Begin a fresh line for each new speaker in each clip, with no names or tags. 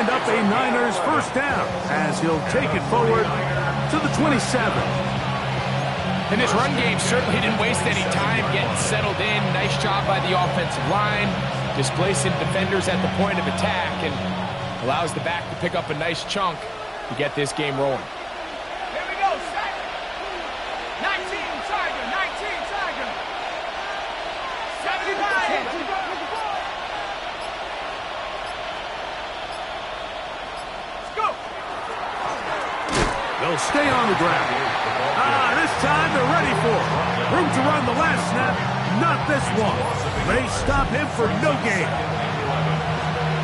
wind up a Niners first down as he'll take it forward to the 27.
And this run game certainly didn't waste any time getting settled in. Nice job by the offensive line, displacing defenders at the point of attack, and allows the back to pick up a nice chunk to get this game rolling.
Here we go, set. 19, Tiger, 19, Tiger. 75. Let's go.
They'll stay on the ground. This time they're ready for it. Room to run the last snap, not this one. They stop him for no gain.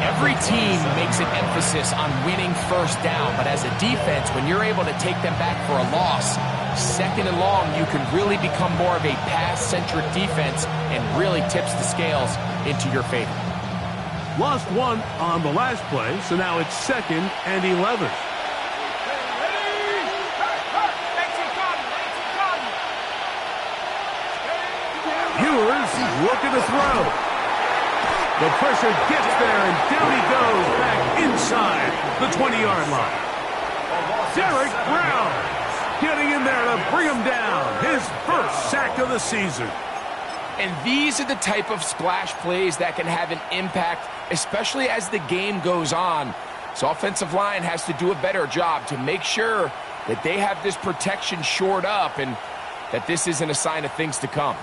Every team makes an emphasis on winning first down, but as a defense, when you're able to take them back for a loss, second and long, you can really become more of a pass-centric defense and really tips the scales into your favor.
Lost one on the last play, so now it's 2nd and 11. Looking to throw. The pressure gets there, and down he goes back inside the 20-yard line. Derek Brown getting in there to bring him down. His first sack of the season.
And these are the type of splash plays that can have an impact, especially as the game goes on. So offensive line has to do a better job to make sure that they have this protection shored up and that this isn't a sign of things to come.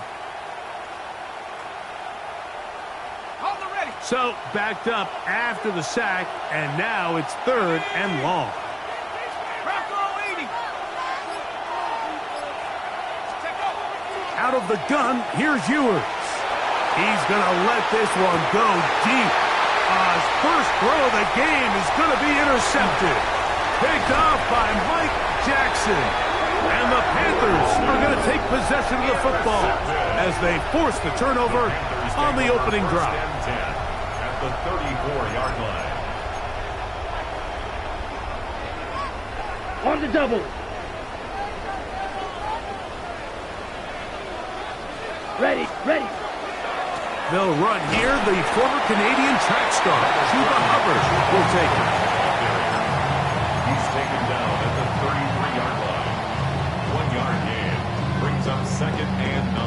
So, backed up after the sack, and now it's 3rd and long. Out of the gun, here's Ewers. He's going to let this one go deep. His first throw of the game is going to be intercepted. Picked off by Mike Jackson. And the Panthers are going to take possession of the football as they force the turnover on the opening drive.
The 34-yard line.
On the double. Ready, ready.
They'll run here. The former Canadian track star, Chuba Hubbard, will take it.
He's taken down at the 33-yard line. 1-yard gain brings up 2nd and 9.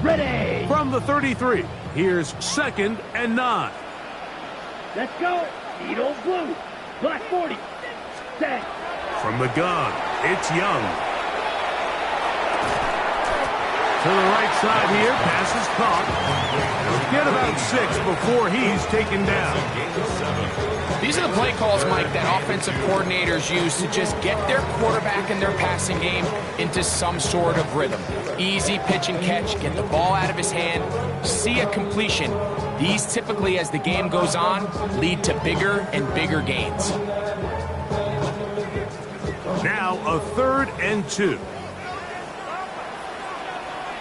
Ready!
From the 33, here's 2nd and 9.
Let's go! Need old blue. Black 40. Set.
From the gun, it's Young. To the right side here, pass is caught. He'll get about 6 before he's taken down.
These are the play calls, Mike, that offensive coordinators use to just get their quarterback and their passing game into some sort of rhythm. Easy pitch and catch, get the ball out of his hand, see a completion. These typically, as the game goes on, lead to bigger and bigger gains.
Now a 3rd and 2.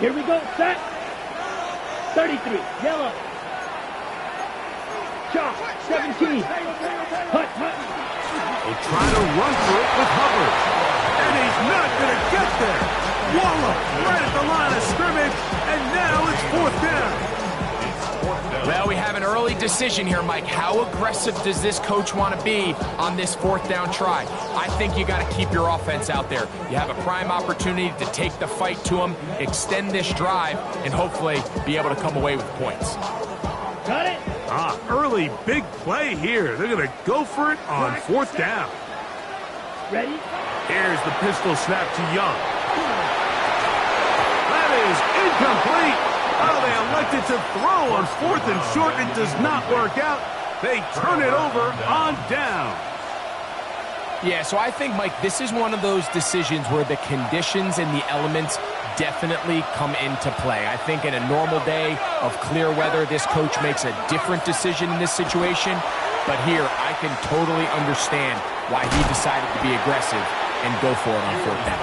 Here we go, set. 33, yellow. Chop, 17. Hut, hut.
They'll try to run for it with Hubbard. And he's not going to get there. Wallop right at the line of scrimmage, and now it's 4th down.
Well, we have an early decision here, Mike. How aggressive does this coach want to be on this 4th down try? I think you got to keep your offense out there. You have a prime opportunity to take the fight to them, extend this drive, and hopefully be able to come away with points.
Got it.
Early big play here. They're going to go for it on 4th down.
Ready?
Here's the pistol snap to Young. That is incomplete. Oh, they elected to throw on 4th and short. It does not work out. They turn it over on down.
Yeah, so I think, Mike, this is one of those decisions where the conditions and the elements definitely come into play. I think in a normal day of clear weather, this coach makes a different decision in this situation. But here, I can totally understand why he decided to be aggressive and go for it on 4th down.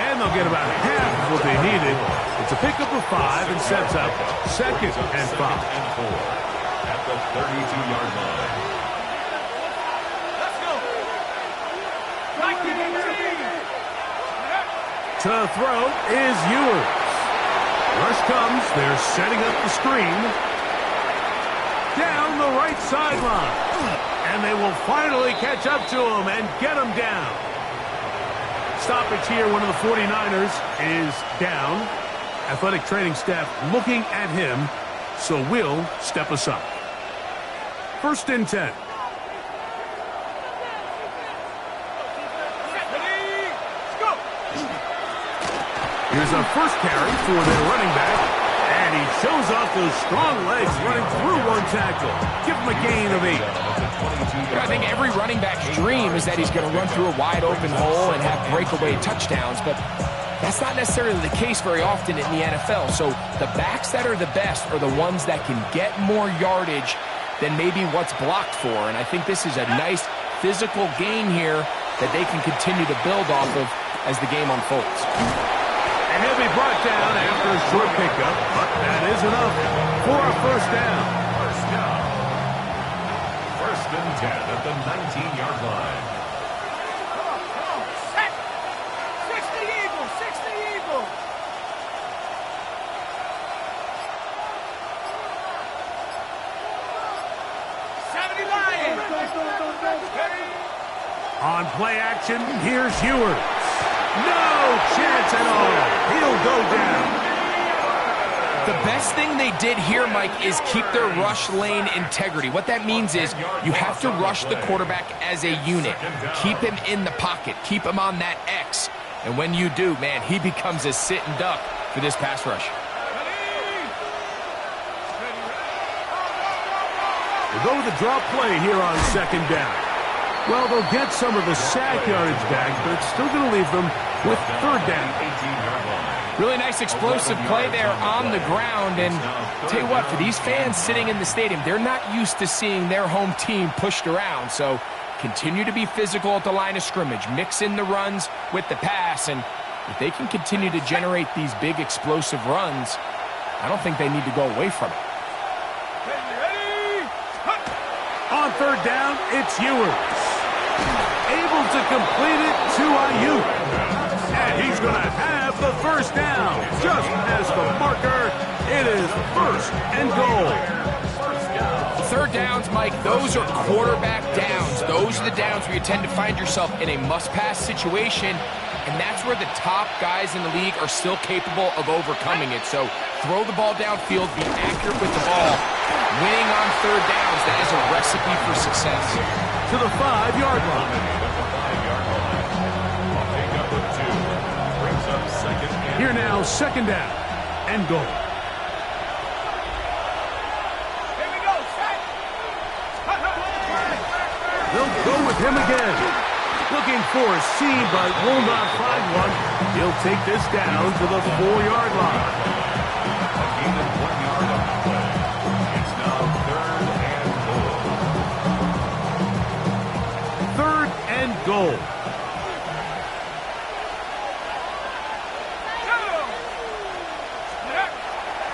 And they'll get about half of what they needed. It's a pickup of 5 and sets up 2nd and 5.
At the 32-yard line.
Let's go. Right,
To throw is Ewers. Rush comes. They're setting up the screen. Down the right sideline. And they will finally catch up to him and get him down. Stoppage here. One of the 49ers is down. Athletic training staff looking at him, so will step aside. 1st and 10. Here's a first carry for their running back, and he shows off those strong legs running through one tackle. Give him a gain of 8.
I think every running back's dream is that he's going to run through a wide open hole and have breakaway touchdowns, but that's not necessarily the case very often in the NFL. So the backs that are the best are the ones that can get more yardage than maybe what's blocked for, and I think this is a nice physical gain here that they can continue to build off of as the game unfolds.
And he'll be brought down after a short pickup, but that is enough for a first down.
First down. 1st and 10 at the 19-yard line.
Come on, set. 60 Eagles, 60 Eagles.
On play action, here's Ewers. No chance at all. He'll go down.
The best thing they did here, Mike, is keep their rush lane integrity. What that means is you have to rush the quarterback as a unit. Keep him in the pocket. Keep him on that X. And when you do, man, he becomes a sitting duck for this pass rush.
We'll go with the drop play here on 2nd down. Well, they'll get some of the sack yardage back, but it's still going to leave them with 3rd down.
Really nice explosive play there on the ground. And tell you what, for these fans sitting in the stadium, they're not used to seeing their home team pushed around. So continue to be physical at the line of scrimmage. Mix in the runs with the pass. And if they can continue to generate these big explosive runs, I don't think they need to go away from it.
On 3rd down, it's Ewers. Able to complete it to Ayuk. And he's going to have the first down. Just as the marker, it is 1st and goal.
3rd downs, Mike, those are quarterback downs. Those are the downs where you tend to find yourself in a must-pass situation, and that's where the top guys in the league are still capable of overcoming it. So throw the ball downfield, be accurate with the ball. Winning on 3rd downs, that is a recipe for success.
To the 5-yard line. Here now, 2nd down and goal.
Here we go, set.
They'll go with him again. Looking for a seam, but will not find one. He'll take this down to the 4-yard line.
A gain of 1 yard on the play. It's now 3rd and
3rd and
goal.
goal.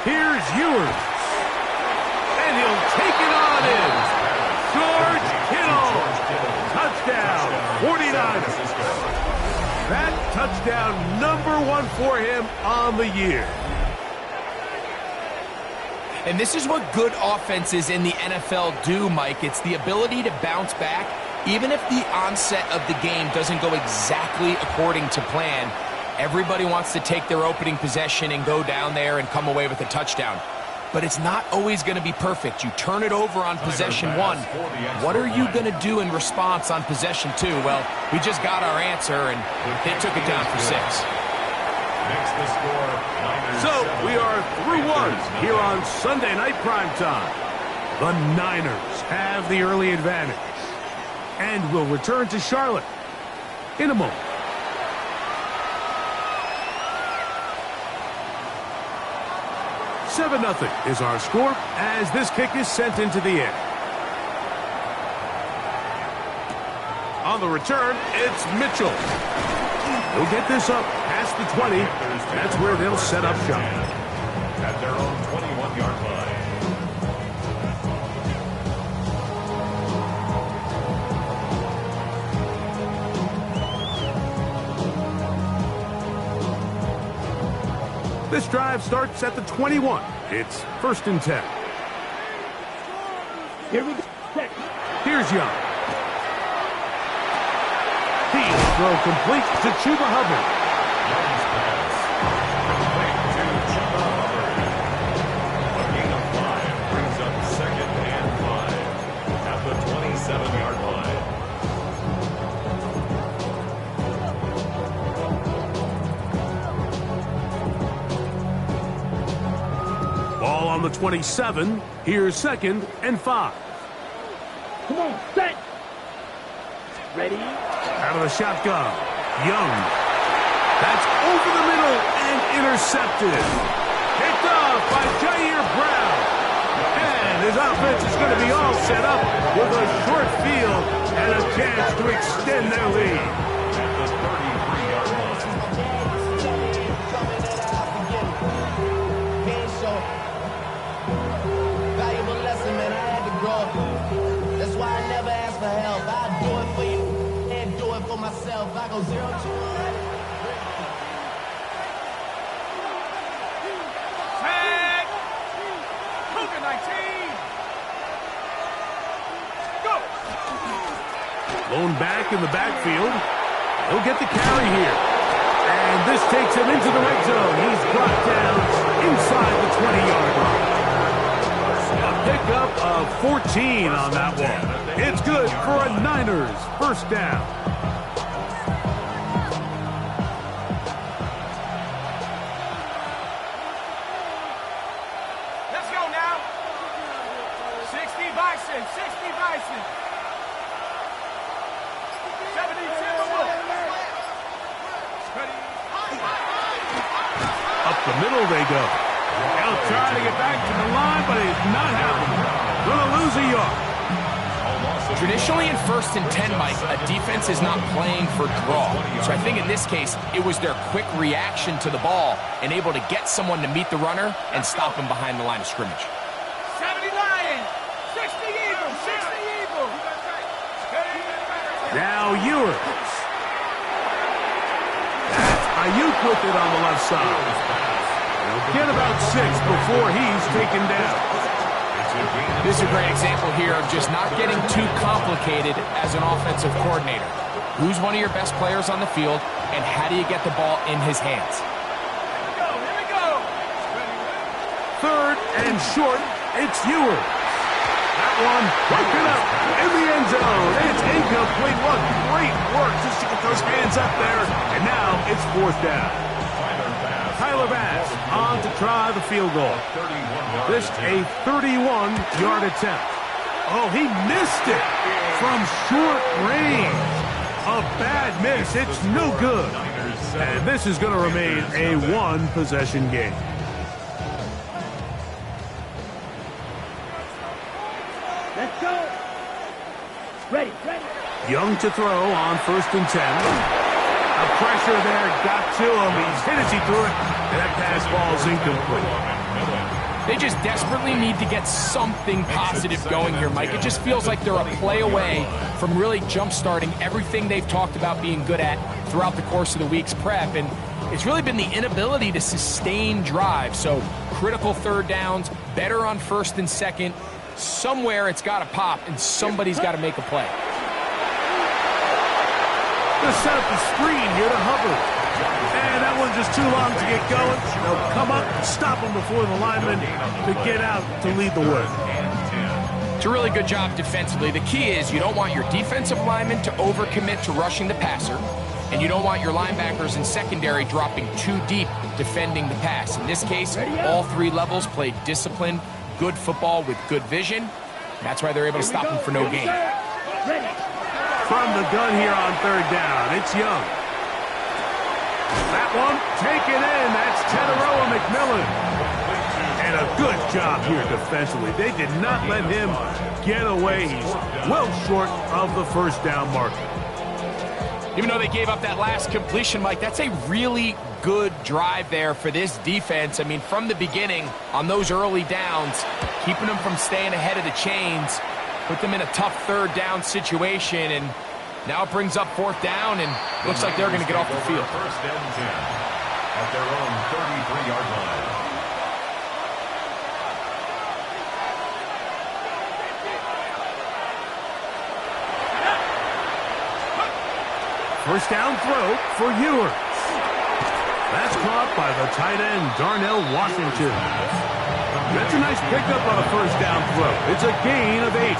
Here's Ewers. And he'll take it on in. George Kittle. Touchdown, 49ers. That touchdown, #1 for him on the year.
And this is what good offenses in the NFL do, Mike. It's the ability to bounce back, even if the onset of the game doesn't go exactly according to plan. Everybody wants to take their opening possession and go down there and come away with a touchdown. But it's not always going to be perfect. You turn it over on possession 1. What are you going to do in response on possession 2? Well, we just got our answer, and they took it down for 6.
Makes the score Niners.
So we are through 1 here on Sunday Night Primetime. The Niners have the early advantage and will return to Charlotte in a moment. Seven 0 is our score as this kick is sent into the air. On the return, it's Mitchell. He'll get this up past the 20. That's where they'll set up shop.
At their own 21-yard line.
This drive starts at the 21. It's 1st and 10.
Here we go. Set.
Here's Young. He's throw complete to Chuba Hubbard.
Young's pass. Complete to Chuba Hubbard. A gain of 5 brings up 2nd and 5 at the 27-yard line.
Ball on the 27. Here's 2nd and 5.
Come on, set. Ready?
Out of the shotgun. Young. That's over the middle and intercepted. Picked off by Jair Brown. And his offense is going to be all set up with a short field and a chance to extend their lead.
At the 33-yard line.
Valuable lesson, man. I had to grow up. That's why I never ask for help. I do it for you and do it for myself. I go 0 to 100.
Tag. Cougar 19. Go.
Lone back in the backfield. He'll get the carry here. And this takes him into the red zone. He's brought down inside the 20-yard line. A pickup of 14 on that one. It's good for a Niners first down.
Let's go now. 60 Bison. 60 Bison. 70 Timberwolves.
Up the middle they go. They'll try to get back to the line, but it's not happening. Gonna lose a yard.
Traditionally in 1st and 10, Mike, a defense is not playing for draw. So I think in this case, it was their quick reaction to the ball and able to get someone to meet the runner and stop him behind the line of scrimmage.
70 Lions. 60 Eagles. 60 Eagles.
Now Ewers. That's Ayuk with it on the left side. They'll get about 6 before he's taken down.
This is a great example here of just not getting too complicated as an offensive coordinator. Who's one of your best players on the field, and how do you get the ball in his hands?
Here we go.
3rd and short, it's Ewers. That one broken up in the end zone. It's incomplete. What great work just to get those hands up there. And now it's 4th down. Tyler Bass on to try the field goal. This a 31-yard attempt. Oh, he missed it from short range. A bad miss. It's no good. And this is going to remain a 1-possession game.
Let's go. Ready, ready.
Young to throw on 1st and 10. The pressure there got to him. He's hit as he threw it, and that pass ball is incomplete.
They just desperately need to get something positive going here, Mike. It just feels like they're a play away from really jump-starting everything they've talked about being good at throughout the course of the week's prep. And it's really been the inability to sustain drives. So critical 3rd downs, better on 1st and 2nd. Somewhere it's got to pop, and somebody's got to make a play.
They set up the screen here to Hubbard. And that one's just too long to get going. They'll come up and stop him before the lineman to get out to lead the way.
It's a really good job defensively. The key is you don't want your defensive linemen to overcommit to rushing the passer, and you don't want your linebackers in secondary dropping too deep defending the pass. In this case, all 3 levels played disciplined, good football with good vision. That's why they're able to stop him for no gain.
Ready.
From the gun here on 3rd down, it's Young. That one taken in. That's Teteroa McMillan. And a good job here defensively. They did not let him get away. He's well short of the 1st down marker.
Even though they gave up that last completion, Mike, that's a really good drive there for this defense. I mean, from the beginning, on those early downs, keeping them from staying ahead of the chains, put them in a tough 3rd down situation, and now it brings up 4th down, and looks like they're going to get off the field.
1st and 10. at their own 33-yard line.
First down throw for Ewers. That's caught by the tight end, Darnell Washington. That's a nice pickup on a first down throw. It's a gain of 8.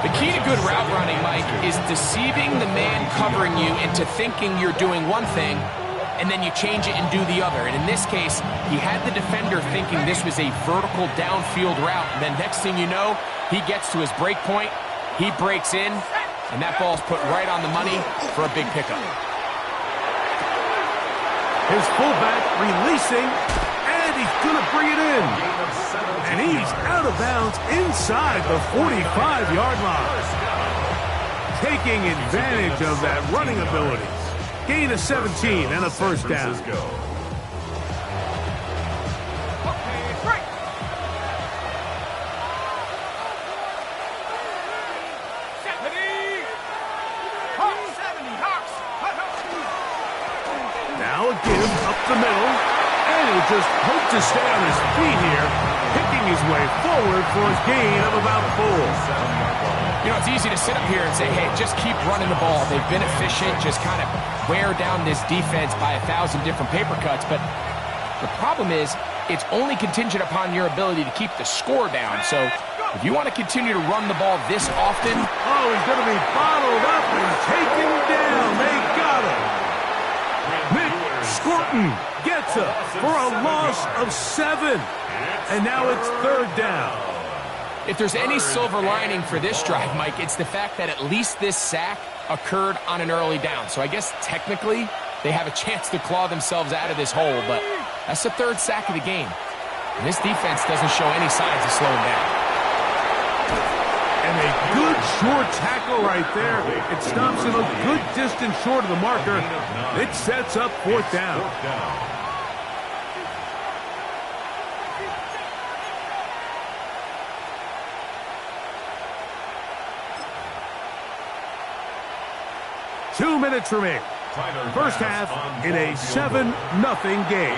The key to good route running, Mike, is deceiving the man covering you into thinking you're doing one thing, and then you change it and do the other. And in this case, he had the defender thinking this was a vertical downfield route. And then next thing you know, he gets to his break point, he breaks in, and that ball's put right on the money for a big pickup.
His fullback releasing, and he's going to bring it in. And he's out of bounds inside the 45-yard line. Taking advantage of that running ability. Gain of 17 and a first down. Now a give up the middle, and he'll just hope to stay on his feet here, picking his way forward for a gain of about 4.
You know, it's easy to sit up here and say, hey, just keep running the ball. They've been efficient, just kind of wear down this defense by 1,000 different paper cuts. But the problem is, it's only contingent upon your ability to keep the score down. So if you want to continue to run the ball this often...
Oh, he's going to be bottled up and taken down. They got him. Nick Scorton gets him for a loss of 7. And now it's third down.
If there's any silver lining for this drive, Mike, it's the fact that at least this sack occurred on an early down. So I guess technically they have a chance to claw themselves out of this hole, but that's the third sack of the game. And this defense doesn't show any signs of slowing down.
And a good short tackle right there. It stops him a good distance short of the marker. It sets up fourth down. Two minutes remaining. First half in a 7-0 game.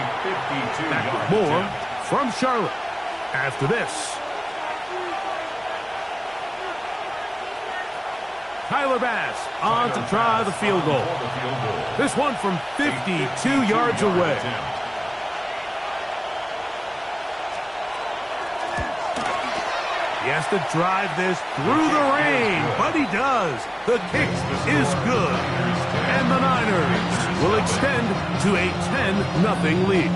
Back with more from Charlotte after this. Tyler Bass on to try the field goal. This one from 52 yards away. He has to drive this through the rain, but he does. The kick is good. And the Niners will extend to a 10-0 lead.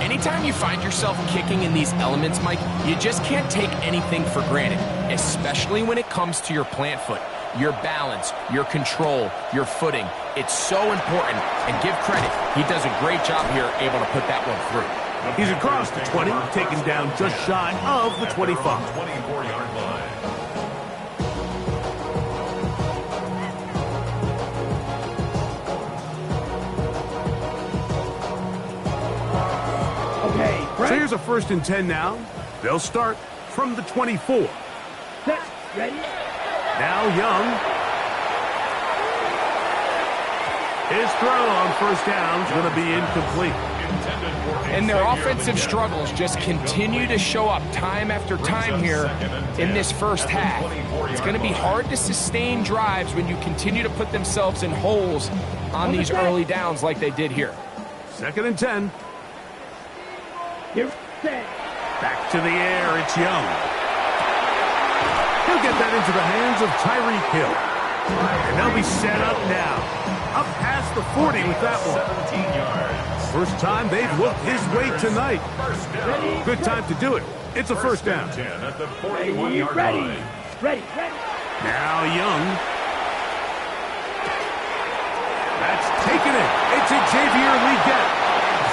Anytime you find yourself kicking in these elements, Mike, you just can't take anything for granted, especially when it comes to your plant foot, your balance, your control, your footing. It's so important, and give credit. He does a great job here able to put that one through.
He's across the 20, taken down just shy of the 25.
24-yard line.
So here's a 1st and 10 now. They'll start from the 24.
Set. Ready?
Now Young. His throw on first down is going to be incomplete.
And their offensive struggles just continue to show up time after time here in this first half. It's going to be hard to sustain drives when you continue to put themselves in holes on these early downs like they did here.
2nd and 10.
You're set.
Back to the air, it's Young. He'll get that into the hands of Tyreek Hill. And they'll be set up now. Up past the 40 with that one.
17 yards.
First time they've looked his way tonight. Good time to do it. It's a first down.
10 at the 41-yard line.
Ready.
Now Young. That's taken it. It's Xavier Legette.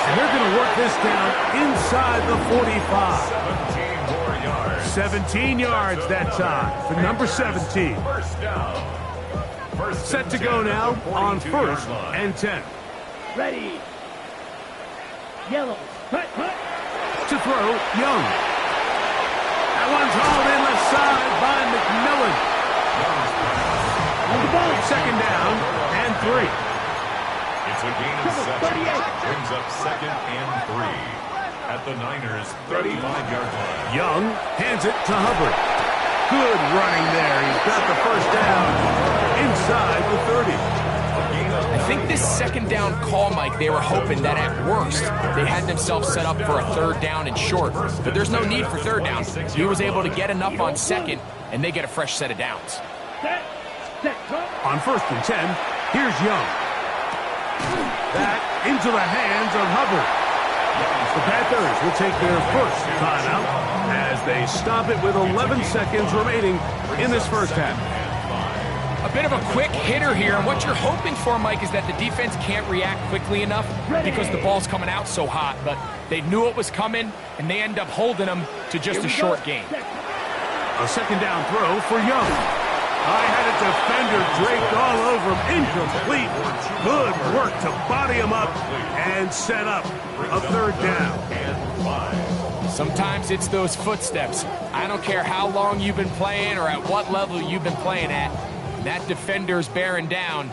And they're going to work this down inside the 45.
17 more yards.
17 yards that time for number 17.
First down.
Set to go now on 1st and 10.
Ready. Yellow. Hut.
To throw, Young. That one's hauled in left side by McMillan.
On the ball.
2nd down and 3.
It's a gain of 7. Brings up second and 3 at the Niners' 35-yard line.
Young hands it to Hubbard. Good running there. He's got the first down inside the 30.
I think this second down call, Mike, they were hoping that at worst they had themselves set up for a third down and short. But there's no need for third down. He was able to get enough on second, and they get a fresh set of downs.
On 1st and 10, here's Young. That into the hands of Hubbard. The Panthers will take their first timeout as they stop it with 11 seconds remaining in this first half.
A bit of a quick hitter here, and what you're hoping for, Mike, is that the defense can't react quickly enough because the ball's coming out so hot, but they knew it was coming, and they end up holding them to just a short gain.
A second down throw for Young. I had a defender draped all over him, incomplete. Good work to body him up and set up a third down.
Sometimes it's those footsteps. I don't care how long you've been playing or at what level you've been playing at. That defender's bearing down.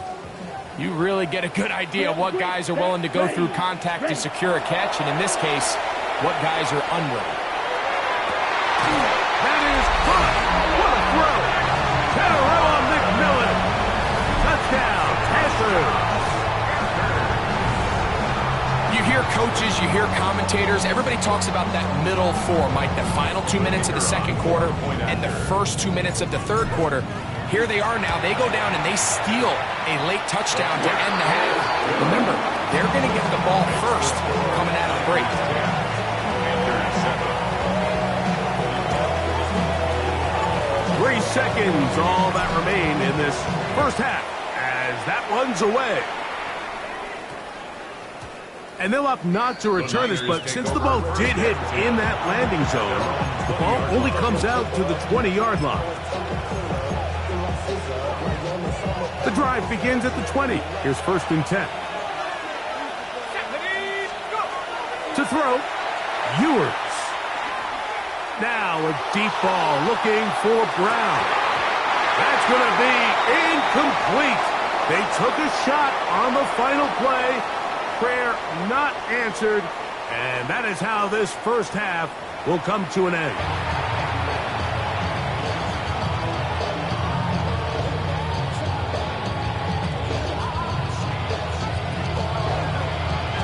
You really get a good idea of what guys are willing to go through contact to secure a catch, and in this case, what guys are unwilling.
That is caught. What a throw. Terrell McMillan. Touchdown, Panthers.
You hear coaches, you hear commentators, everybody talks about that middle four, Mike, the final 2 minutes of the second quarter and the first 2 minutes of the third quarter. Here they are now. They go down and they steal a late touchdown to end the half. Remember, they're going to get the ball first coming out of the break.
3 seconds, all that remain in this first half as that one's away. And they'll opt not to return this, but since the ball did hit in that landing zone, the ball only comes out to the 20-yard line. The drive begins at the 20. Here's 1st and 10. To throw, Ewers. Now a deep ball looking for Brown. That's going to be incomplete. They took a shot on the final play. Prayer not answered. And that is how this first half will come to an end.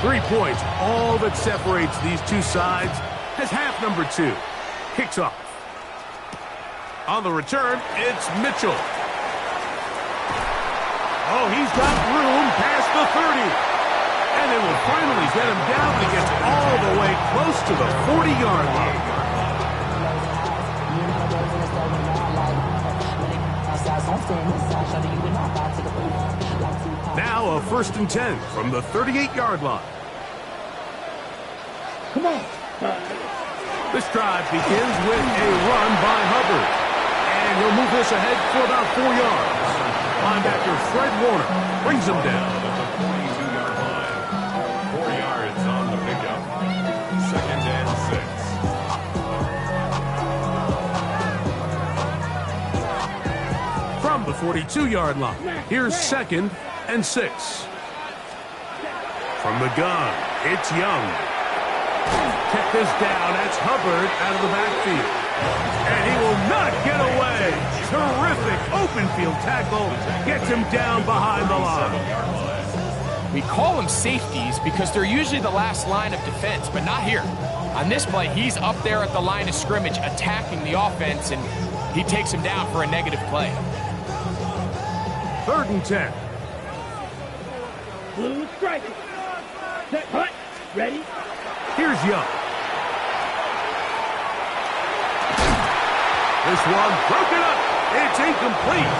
Three points, all that separates these two sides, as half number 2 kicks off. On the return, it's Mitchell. Oh, he's got room past the 30. And they will finally get him down. He gets all the way close to the 40-yard line. Now a 1st and 10 from the 38-yard line.
Come on.
This drive begins with a run by Hubbard. And he'll move this ahead for about 4 yards. Linebacker Fred Warner brings him down.
At the 42-yard line. 4 yards on the pickup. 2nd and 6.
From the 42-yard line, here's 2nd and 6. From the gun, it's Young. Kept this down. That's Hubbard out of the backfield. And he will not get away. Terrific open field tackle. Gets him down behind the line.
We call them safeties because they're usually the last line of defense, but not here. On this play, he's up there at the line of scrimmage attacking the offense, and he takes him down for a negative play.
3rd and 10.
Blue striking. Set, hut, ready.
Here's Young. This one broken up. It's incomplete.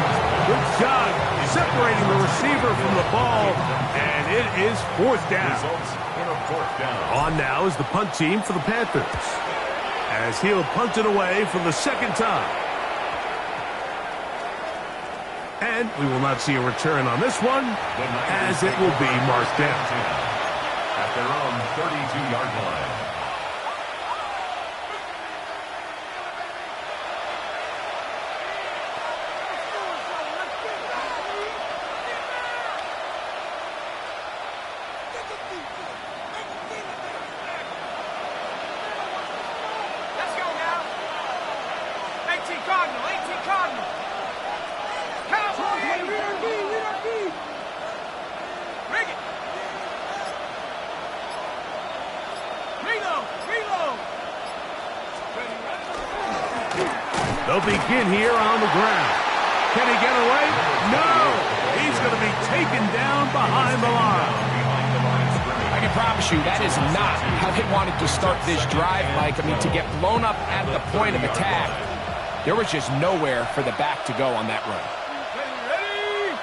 Good job separating the receiver from the ball, and it is 4th down.
Results in a 4th down.
On now is the punt team for the Panthers, as he'll punt it away for the 2nd time. And we will not see a return on this one, as it will be marked down.
At their own 32-yard line.
Cardinals. Cowboys. Bring it. Reload.
They'll begin here on the ground. Can he get away? No! He's going to be taken down behind the line.
I can promise you that is not how they wanted to start this drive, Mike. I mean, to get blown up at the point of attack, there was just nowhere for the back to go on that run.
Ready.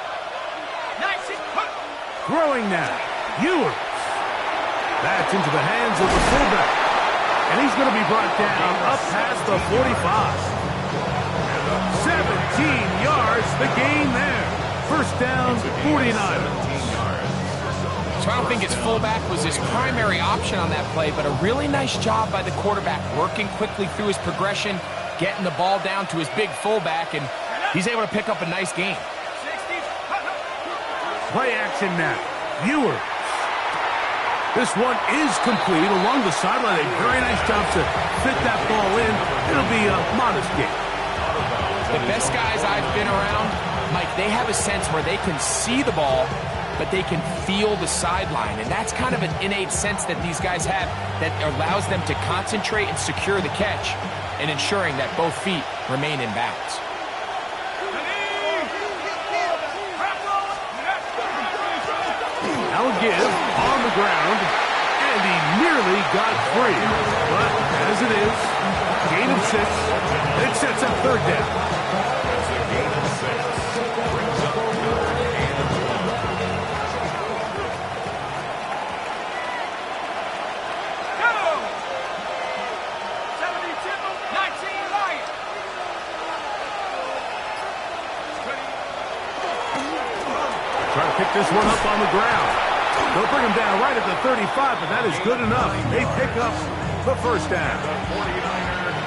Nice.
Throwing now. Ewers. That's into the hands of the fullback. And he's going to be brought down up past the 45. 17 yards, the gain there. First down, 49.
So I don't think his fullback was his primary option on that play, but a really nice job by the quarterback, working quickly through his progression, getting the ball down to his big fullback, and he's able to pick up a nice gain.
Play action now. Ewers. This one is complete along the sideline. A very nice job to fit that ball in. It'll be a modest gain.
The best guys I've been around, Mike, they have a sense where they can see the ball, but they can feel the sideline. And that's kind of an innate sense that these guys have that allows them to concentrate and secure the catch and ensuring that both feet remain in bounds.
Now give on the ground, and he nearly got free. But as it is, gain of 6, it sets up third down.
That's a gain of 6. Brings up third and 1.
Go. 72, 19 Lions.
Try to pick this one up on the ground. They'll bring him down right at the 35, but that is good enough. They pick up the first down.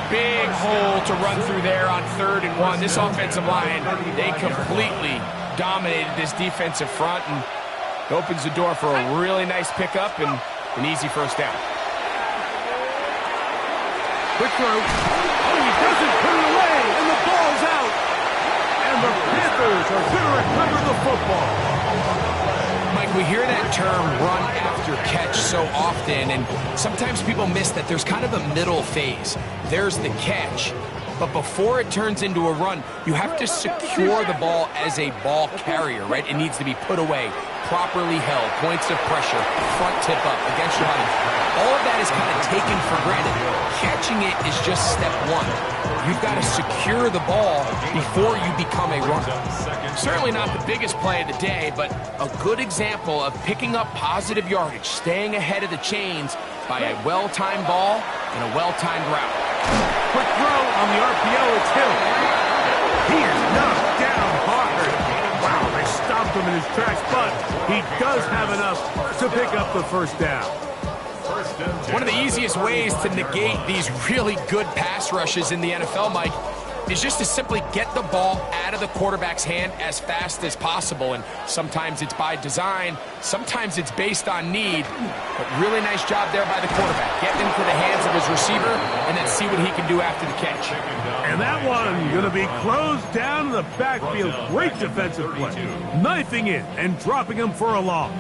Big hole to run through there on 3rd and 1. This offensive line, they completely dominated this defensive front, and it opens the door for a really nice pickup and an easy first down.
Quick throw. Oh, he doesn't put it away, and the ball's out. And the Panthers are going to recover the football.
Mike, we hear that term run after catch so often, and sometimes people miss that there's kind of a middle phase. There's the catch, but before it turns into a run, you have to secure the ball as a ball carrier, right? It needs to be put away, properly held, points of pressure, front tip up against your body. All of that is kind of taken for granted. Catching it is just step 1. You've got to secure the ball before you become a runner. Certainly not the biggest play of the day, but a good example of picking up positive yardage, staying ahead of the chains by a well-timed ball and a well-timed route.
Quick throw on the RPO, it's Hill. He is knocked down hard. Wow, they stopped him in his tracks, but he does have enough to pick up the first down.
One of the easiest ways to negate these really good pass rushes in the NFL, Mike, is just to simply get the ball out of the quarterback's hand as fast as possible. And sometimes it's by design, sometimes it's based on need. But really nice job there by the quarterback. Get into the hands of his receiver and then see what he can do after the catch.
And that one going to be closed down in the backfield. Great defensive play. Knifing it and dropping him for a loss.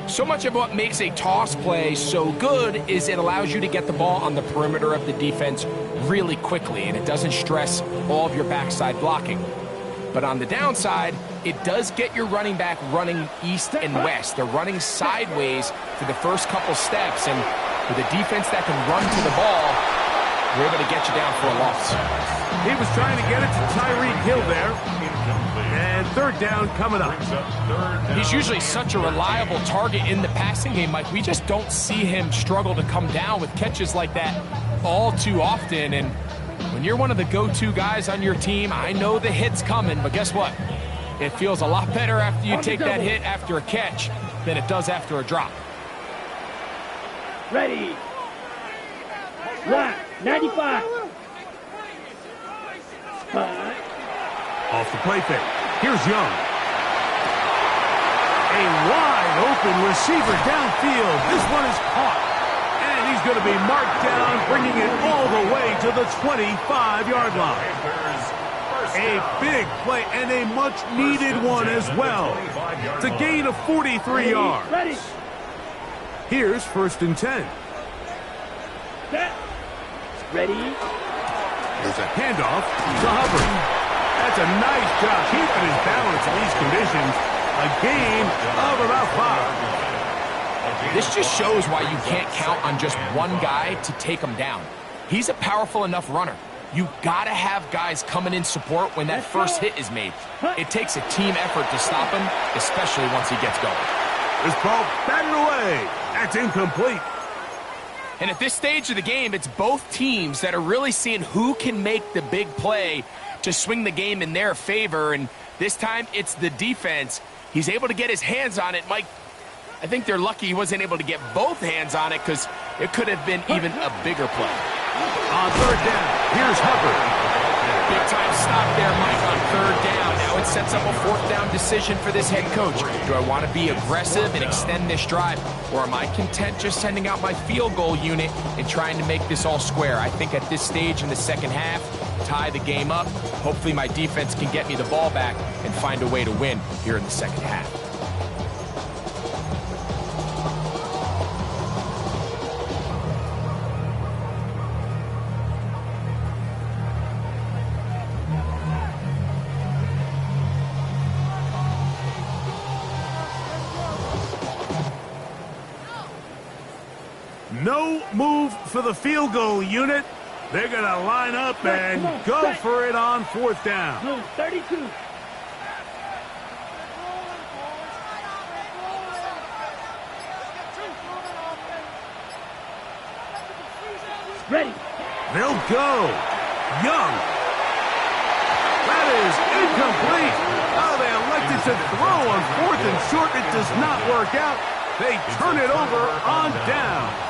So much of what makes a toss play so good is it allows you to get the ball on the perimeter of the defense really quickly, and it doesn't stress all of your backside blocking. But on the downside, it does get your running back running east and west. They're running sideways for the first couple steps, and with a defense that can run to the ball, we're able to get you down for a loss.
He was trying to get it to Tyreek Hill there. And third down coming up.
He's usually such a reliable target in the passing game, Mike. We just don't see him struggle to come down with catches like that all too often. And when you're one of the go-to guys on your team, I know the hit's coming, but guess what? It feels a lot better after you take that hit after a catch than it does after a drop.
Ready. Lock. 95.
Off the play fake. Here's Young. A wide open receiver downfield. This one is caught. And he's He's going to be marked down, bringing it all the way to the 25-yard line. A big play and a much-needed one as well. It's a gain of 43 yards. Here's 1st and 10.
Set. Ready.
There's a handoff to Hubbard. That's a nice job keeping his balance in these conditions. A gain of about 5.
This just shows why you can't count on just one guy to take him down. He's a powerful enough runner. You gotta have guys coming in support when that first hit is made. It takes a team effort to stop him, especially once he gets going.
This ball batted away. That's incomplete.
And at this stage of the game, it's both teams that are really seeing who can make the big play to swing the game in their favor. And this time, it's the defense. He's able to get his hands on it. Mike, I think they're lucky he wasn't able to get both hands on it because it could have been even a bigger play.
On 3rd down, here's Hubbard.
Big time stop there, Mike, on 3rd down. Now it sets up a 4th down decision for this head coach. Do I want to be aggressive and extend this drive, or am I content just sending out my field goal unit and trying to make this all square? I think at this stage in the second half, tie the game up. Hopefully my defense can get me the ball back and find a way to win here in the second half.
No move for the field goal unit. They're going to line up and go for it on 4th down.
Blue 32. Ready.
They'll go. Young. That is incomplete. Oh, they elected to throw on 4th and short. It does not work out. They turn it over on down.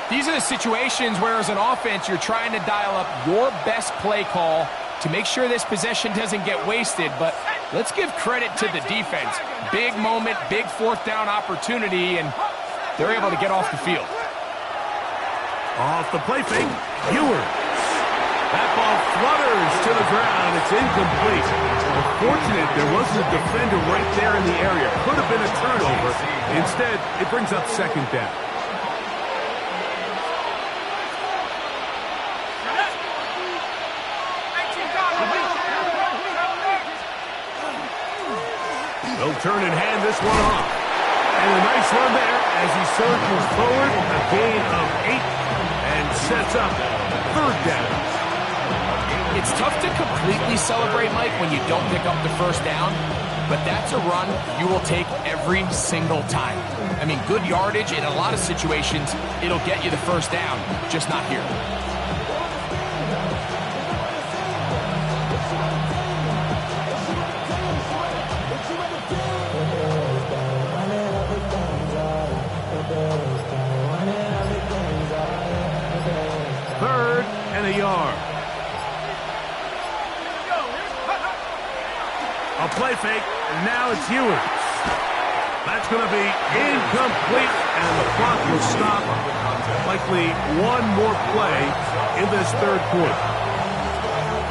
These are the situations where, as an offense, you're trying to dial up your best play call to make sure this possession doesn't get wasted. But let's give credit to the defense. Big moment, big 4th down opportunity, and they're able to get off the field.
Off the play fake, Ewers. That ball flutters to the ground. It's incomplete. Unfortunate there wasn't a defender right there in the area. Could have been a turnover. Instead, it brings up 2nd down. They'll turn and hand this one off. And a nice run there as he surges forward. A gain of 8 and sets up 3rd down.
It's tough to completely celebrate, Mike, when you don't pick up the 1st down, but that's a run you will take every single time. I mean, good yardage in a lot of situations, it'll get you the 1st down, just not here.
A yard. A play fake, and now it's Ewers. That's going to be incomplete, and the clock will stop. Likely one more play in this 3rd quarter.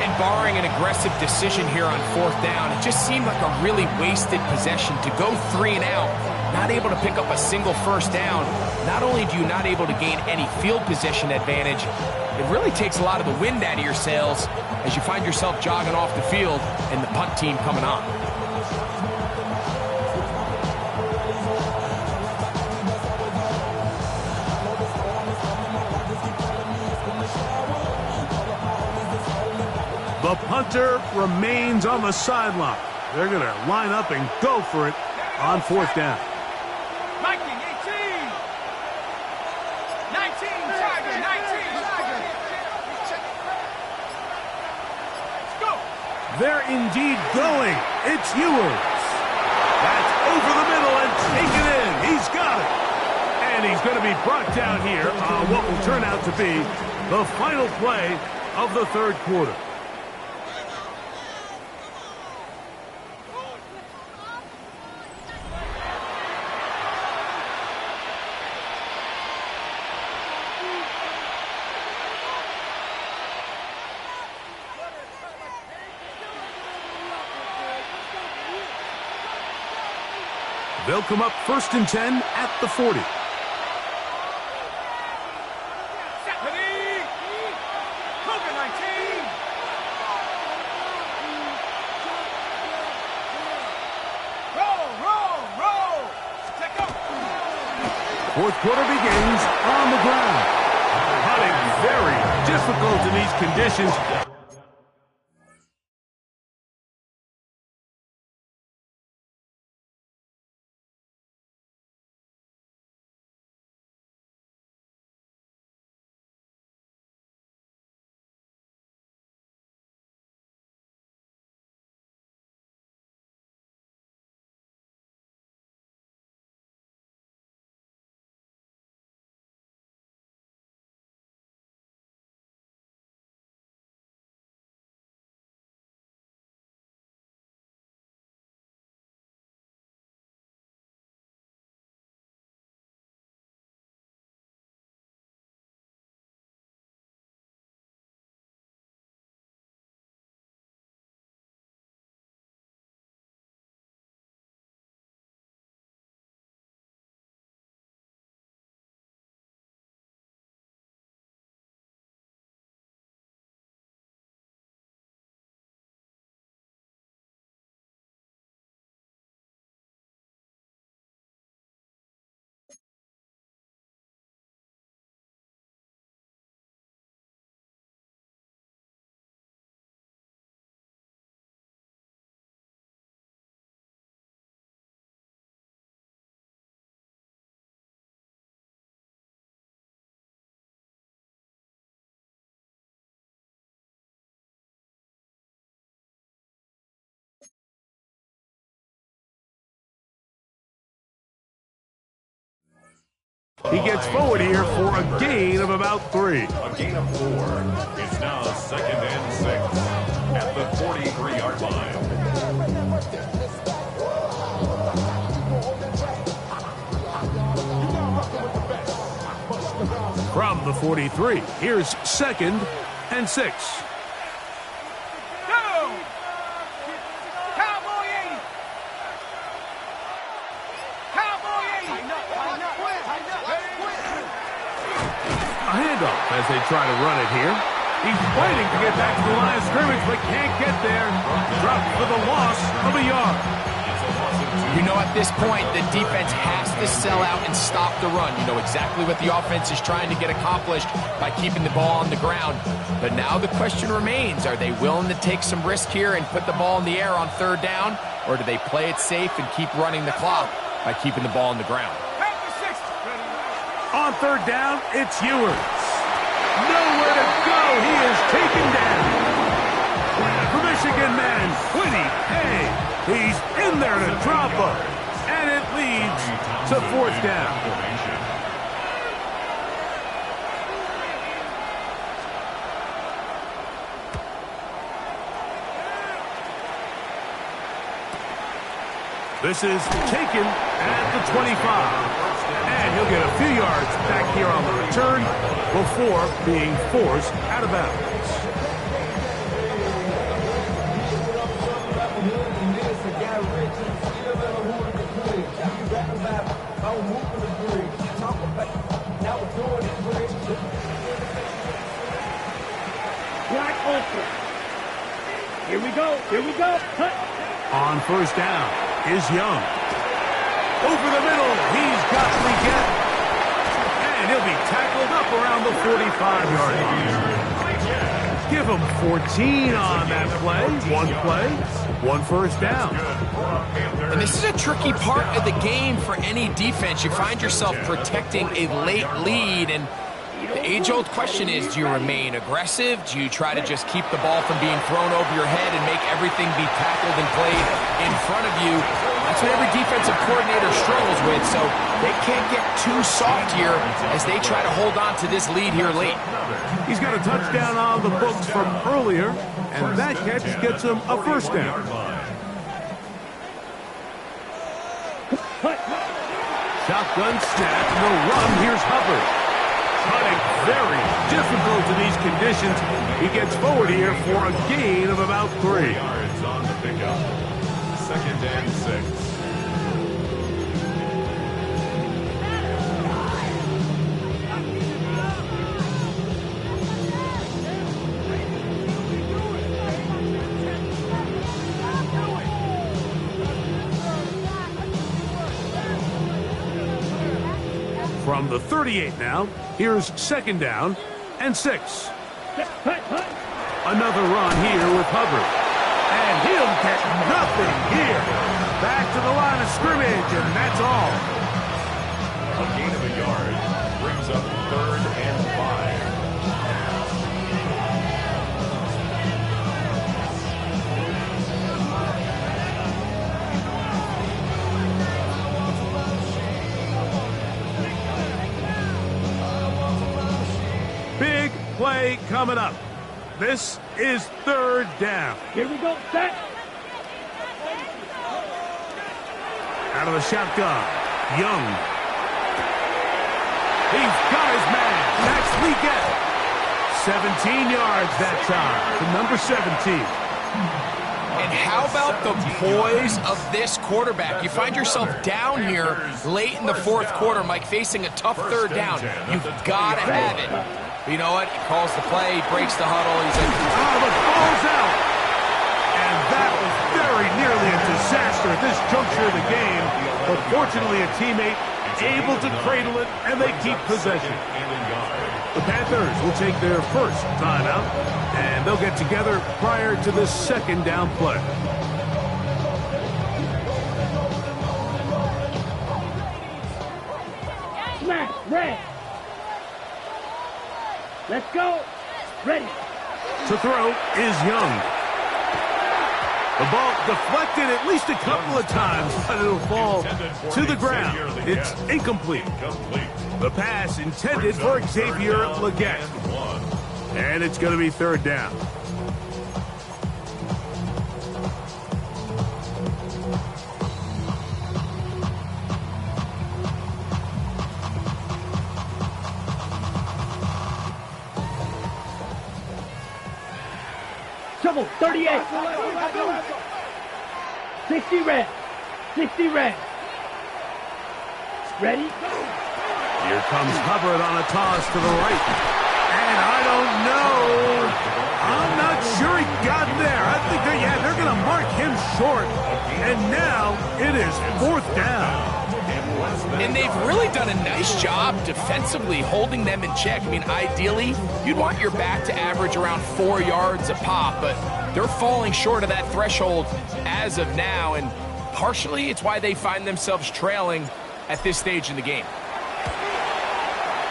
And barring an aggressive decision here on 4th down, it just seemed like a really wasted possession to go 3 and out, not able to pick up a single 1st down. Not only do you not able to gain any field position advantage, it really takes a lot of the wind out of your sails as you find yourself jogging off the field and the punt team coming on.
The punter remains on the sideline. They're going to line up and go for it on 4th down.
19, 18. 19, Tiger, 19, Tiger. Let's go.
They're indeed going. It's Ewers. That's over the middle and taken in. He's got it. And he's going to be brought down here on what will turn out to be the final play of the 3rd quarter. They'll come up 1st and 10 at the 40. Fourth quarter begins on the ground. Hunting very difficult in these conditions. He gets forward here for a gain of about 3.
A gain of 4. It's now 2nd and 6 at the 43-yard line.
From the 43, here's 2nd and 6. A handoff as they try to run it here. He's fighting to get back to the line of scrimmage, but can't get there. Dropped for the loss of a yard.
You know, at this point, the defense has to sell out and stop the run. You know exactly what the offense is trying to get accomplished by keeping the ball on the ground. But now the question remains, are they willing to take some risk here and put the ball in the air on 3rd down? Or do they play it safe and keep running the clock by keeping the ball on the ground?
On 3rd down, it's Ewers. Nowhere to go. He is taken down. For Michigan man, Quiddy Hay. He's in there to drop him. And it leads to 4th down. This is taken at the 25. And he'll get a few yards back here on the return before being forced out of bounds.
Wide open. Here we go. Here we go. Cut.
On 1st down is Young. Over the middle, he's got Leggett. And he'll be tackled up around the 45-yard line. Give him 14 on that play. 1 1st down.
And this is a tricky part of the game for any defense. You find yourself protecting a late lead, and the age-old question is, do you remain aggressive? Do you try to just keep the ball from being thrown over your head and make everything be tackled and played in front of you? That's what every defensive coordinator struggles with, so they can't get too soft here as they try to hold on to this lead here late.
He's got a touchdown on the books from earlier, and that catch gets him a 1st down. Shotgun snap, no run. Here's Hubbard. Running very difficult in these conditions. He gets forward here for a gain of about 3.
Yards on the pickup. 2nd and 6.
From the 38 now, here's second down and 6. Another run here with Hubbard. And he'll get nothing here. Back to the line of scrimmage, and that's all.
A gain of a yard brings up 3rd and 5.
Big play coming up. This is 3rd down.
Here we go, set.
Out of the shotgun, Young. He's got his man. That's Leggett. 17 yards that time to number 17.
And how about the poise of this quarterback? You find yourself down here late in the 4th quarter, Mike, facing a tough 3rd down. You've got to have it. But you know what? He calls the play, he breaks the huddle. He's like,
oh, the ball's out. And that was very nearly a disaster at this juncture of the game. But fortunately, a teammate able to cradle it, and they keep possession. The Panthers will take their first timeout, and they'll get together prior to the 2nd down play.
Smash, red. Let's go. Ready.
To throw is Young. The ball deflected at least a couple of times, but it'll fall to the ground. It's incomplete. The pass intended for Xavier Leggett. And it's going to be 3rd down.
Trouble, 38. 60 red. 60 red. Ready?
Here comes Hubbard on a toss to the right. And I don't know. I'm not sure he got there. I think they're going to mark him short. And now it is 4th down.
and they've really done a nice job defensively holding them in check. I mean, ideally, you'd want your back to average around 4 yards a pop, but they're falling short of that threshold as of now, and partially it's why they find themselves trailing at this stage in the game.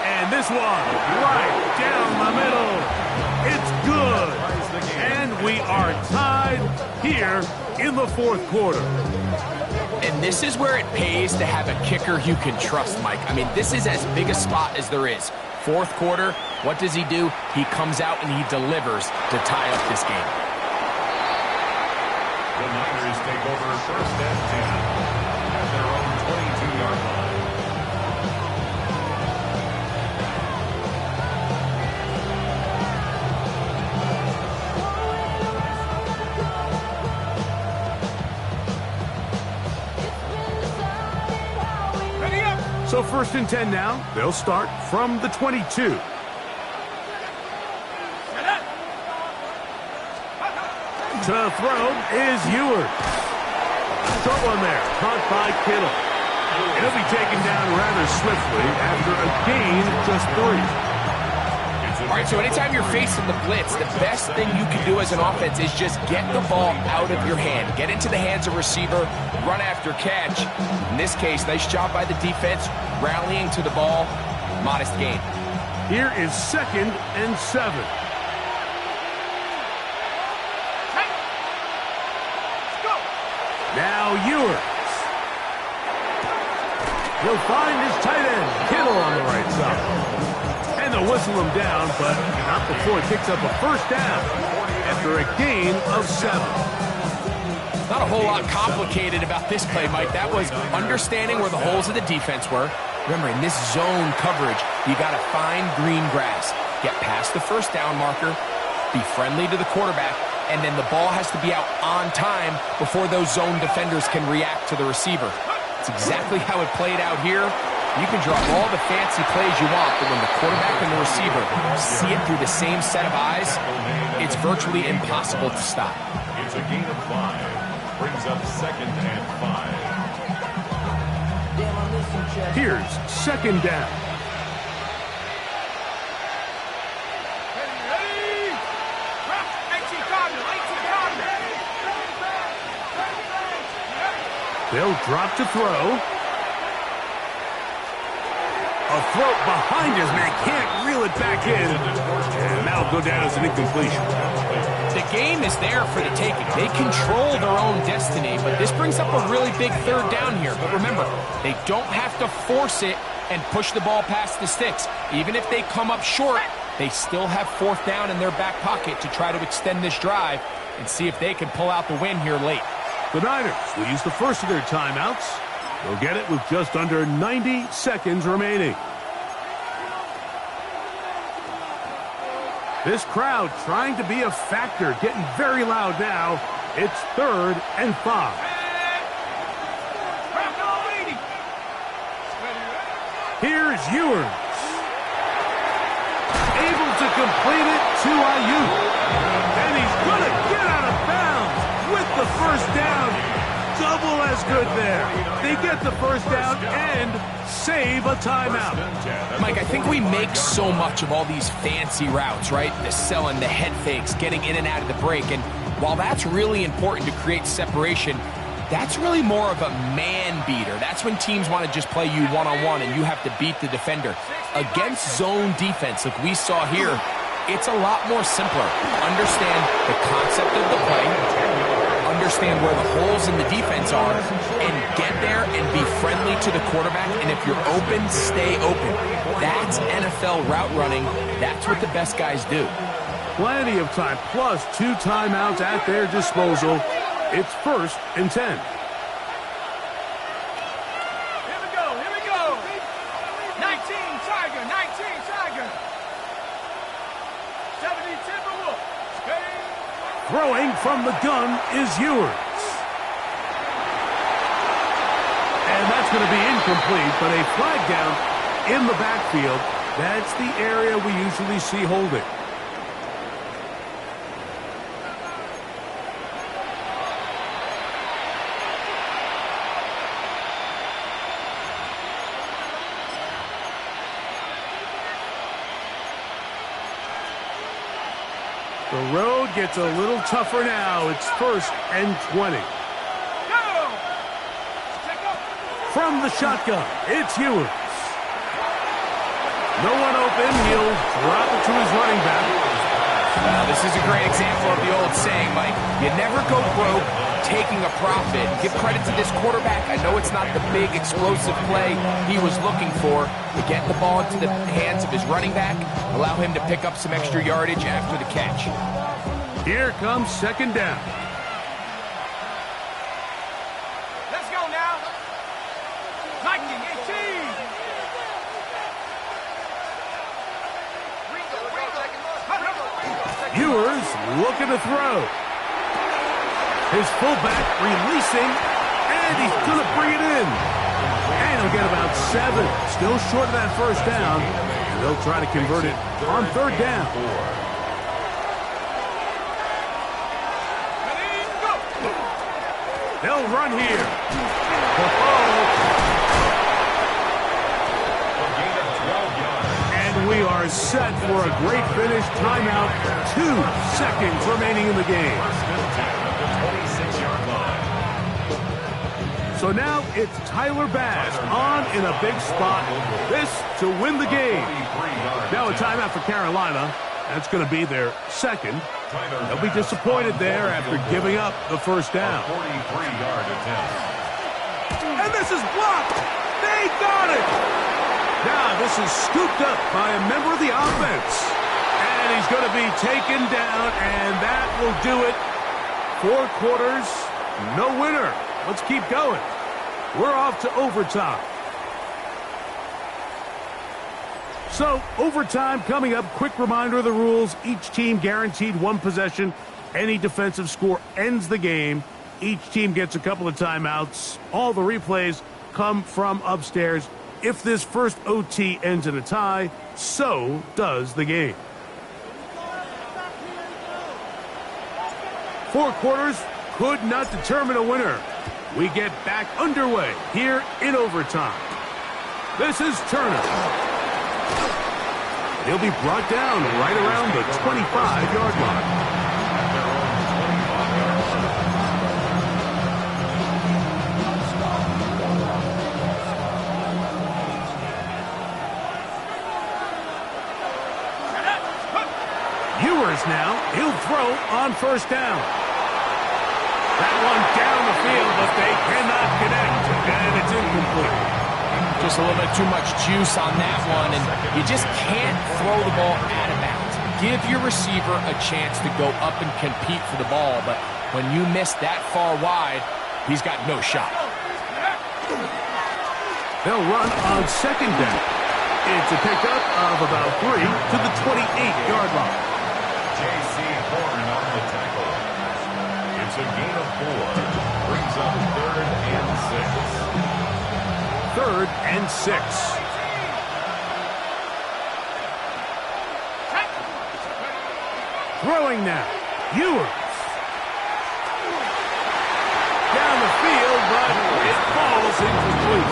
And this one, right down the middle. It's good. And we are tied here in the fourth quarter.
And this is where it pays to have a kicker you can trust, Mike. I mean, this is as big a spot as there is. Fourth quarter, what does he do? He comes out and he delivers to tie up this game.
The Niners take over first and 10 at their own 22-yard line.
So first and 10 now. They'll start from the 22. To throw is Ewers. Short one there, caught by Kittle. It'll be taken down rather swiftly after a gain of just 3.
All right, so anytime you're facing the blitz, the best thing you can do as an offense is just get the ball out of your hand. Get into the hands of receiver, run after catch. In this case, nice job by the defense, rallying to the ball, modest gain.
Here is 2nd and 7. Now Ewers. He'll find his tight end, Kittle, on the right side. And they'll whistle him down, but not before he picks up a first down after a gain of 7.
Not a whole lot complicated about this play, Mike. That was understanding where the holes of the defense were. Remember, in this zone coverage, you got to find green grass. Get past the first down marker, be friendly to the quarterback, and then the ball has to be out on time before those zone defenders can react to the receiver. It's exactly how it played out here. You can draw all the fancy plays you want, but when the quarterback and the receiver see it through the same set of eyes, it's virtually impossible to stop.
It's a gain of 5. Brings up 2nd and 5.
Here's 2nd down. They'll drop to throw. A throw behind his man, can't reel it back in. And that'll go down as an incompletion.
The game is there for the taking. They control their own destiny, but this brings up a really big third down here. But remember, they don't have to force it and push the ball past the sticks. Even if they come up short, they still have fourth down in their back pocket to try to extend this drive and see if they can pull out the win here late.
The Niners will use the first of their timeouts. They'll get it with just under 90 seconds remaining. This crowd trying to be a factor, getting very loud now. It's 3rd and 5. Here's Ewers. Able to complete it to Ayuk. And he's going to get out of bounds with the first down. Double as good there. They get the first down and save a timeout.
Mike, I think we make so much of all these fancy routes, right? The selling, the head fakes, getting in and out of the break. And while that's really important to create separation, that's really more of a man beater. That's when teams want to just play you one-on-one and you have to beat the defender. Against zone defense, like we saw here, it's a lot more simpler. Understand the concept of the play, understand where the holes in the defense are, and get there and be friendly to the quarterback. And if you're open, stay open. That's NFL route running. That's what the best guys do.
Plenty of time, plus 2 timeouts at their disposal. It's 1st and 10.
Here we go, here we go. 19 Tiger, 19 Tiger. 70 Timberwolf.
Throwing from the gun is Ewers. And that's going to be incomplete, but a flag down in the backfield. That's the area we usually see holding. The road gets a little tougher now. It's 1st and 20. From the shotgun, it's Ewers. No one open. He'll drop it to his running back.
Well, this is a great example of the old saying, Mike. You never go broke taking a profit. Give credit to this quarterback. I know it's not the big explosive play he was looking for, to get the ball into the hands of his running back, allow him to pick up some extra yardage after the catch.
Here comes 2nd down.
Let's go now. 19, 18.
Ewers looking to throw. His fullback releasing, and he's going to bring it in. And he'll get about 7. Still short of that first down. And they'll try to convert it on 3rd down. They'll run here. And we are set for a great finish. Timeout. 2 seconds remaining in the game. So now it's Tyler Bass on in a big spot. This to win the game. Now a timeout for Carolina. That's going to be their 2nd. They'll be disappointed there after giving up the first down. And this is blocked. They got it. Now this is scooped up by a member of the offense. And he's going to be taken down, and that will do it. 4 quarters, no winner. Let's keep going. We're off to overtime. So, overtime coming up. Quick reminder of the rules. Each team guaranteed 1 possession. Any defensive score ends the game. Each team gets a couple of timeouts. All the replays come from upstairs. If this first OT ends in a tie, so does the game. 4 quarters could not determine a winner. We get back underway here in overtime. This is Turner. He'll be brought down right around the 25-yard line. Ewers now. He'll throw on first down. That one down the field, but they cannot connect, and it's incomplete.
Just a little bit too much juice on that one, and you just can't throw the ball out of bounds. Give your receiver a chance to go up and compete for the ball, but when you miss that far wide, he's got no shot.
They'll run on second down. It's a pickup of about 3 to the 28-yard line.
J.C. Horn on the tackle. It's a gain of 4. Brings up 3rd and 6.
3rd and 6. Throwing now. Ewers. Down the field, but it falls incomplete.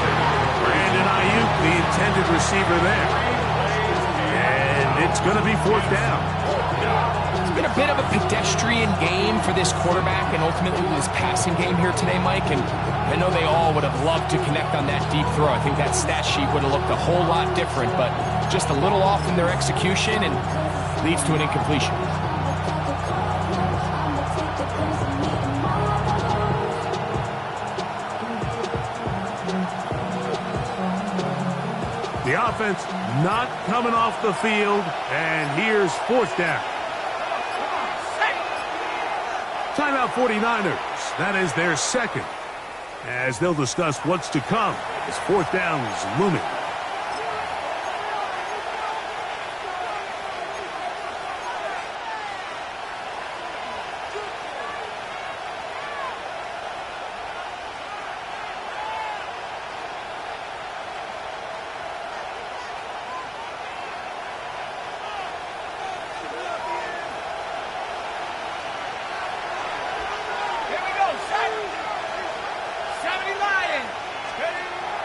Brandon Ayuk, the intended receiver there. And it's going to be 4th down.
It's been a bit of a pedestrian game for this quarterback and ultimately this passing game here today, Mike. And I know they all would have loved to connect on that deep throw. I think that stat sheet would have looked a whole lot different, but just a little off in their execution and leads to an incompletion.
The offense not coming off the field, and here's 4th down. Timeout 49ers. That is their second, as they'll discuss what's to come as 4th down is looming.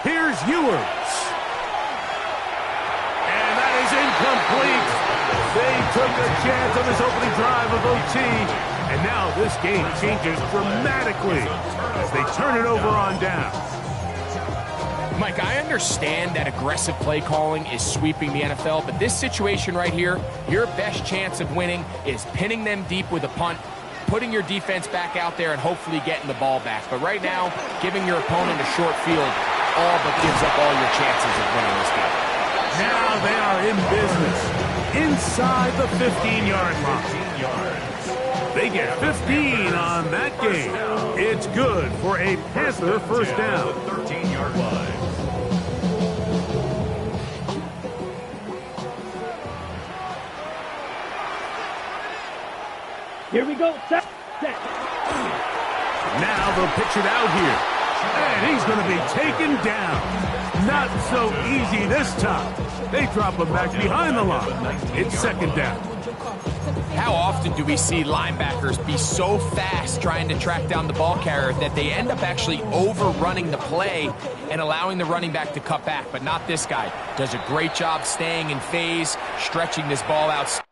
Here's Ewers. And that is incomplete. They took a chance on this opening drive of OT. And now this game changes dramatically as they turn it over on down.
Mike, I understand that aggressive play calling is sweeping the NFL, but this situation right here, your best chance of winning is pinning them deep with a punt, putting your defense back out there, and hopefully getting the ball back. But right now, giving your opponent a short field all but gives up all your chances of winning this game.
Now they are in business inside the 15-yard line. They get 15 on that game. It's good for a Panther first down.
13-yard line.
Here we go. Set.
Now they'll pitch it out here. And he's going to be taken down. Not so easy this time. They drop him back behind the line. It's 2nd down.
How often do we see linebackers be so fast trying to track down the ball carrier that they end up actually overrunning the play and allowing the running back to cut back? But not this guy. Does a great job staying in phase, stretching this ball out.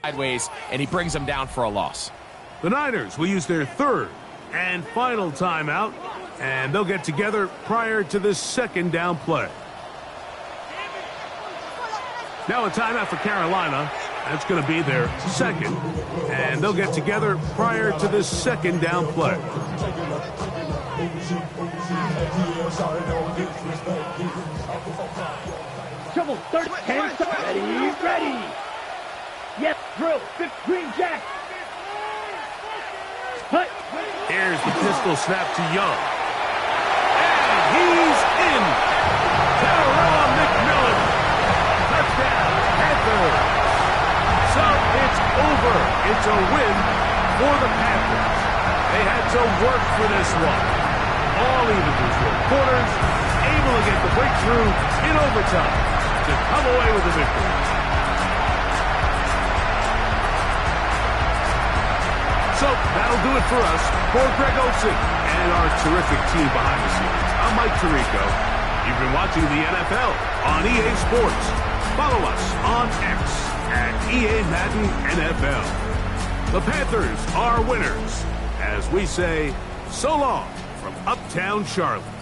Sideways, and he brings them down for a loss.
The Niners will use their 3rd and final timeout, and they'll get together prior to this 2nd down play. Now a timeout for Carolina. That's going to be their 2nd, and they'll get together prior to this 2nd down play.
Trouble. 10. Ready. Yes, drill. 15 jack. Hut.
Here's the pistol snap to Young. And he's in. Tyrone McMillan. Touchdown, Panthers. So it's over. It's a win for the Panthers. They had to work for this one. All even through 4 quarters, able to get the breakthrough in overtime to come away with the victory. So that'll do it for us. For Greg Olsen and our terrific team behind the scenes, I'm Mike Tirico. You've been watching the NFL on EA Sports. Follow us on X at EA Madden NFL. The Panthers are winners. As we say, so long from Uptown Charlotte.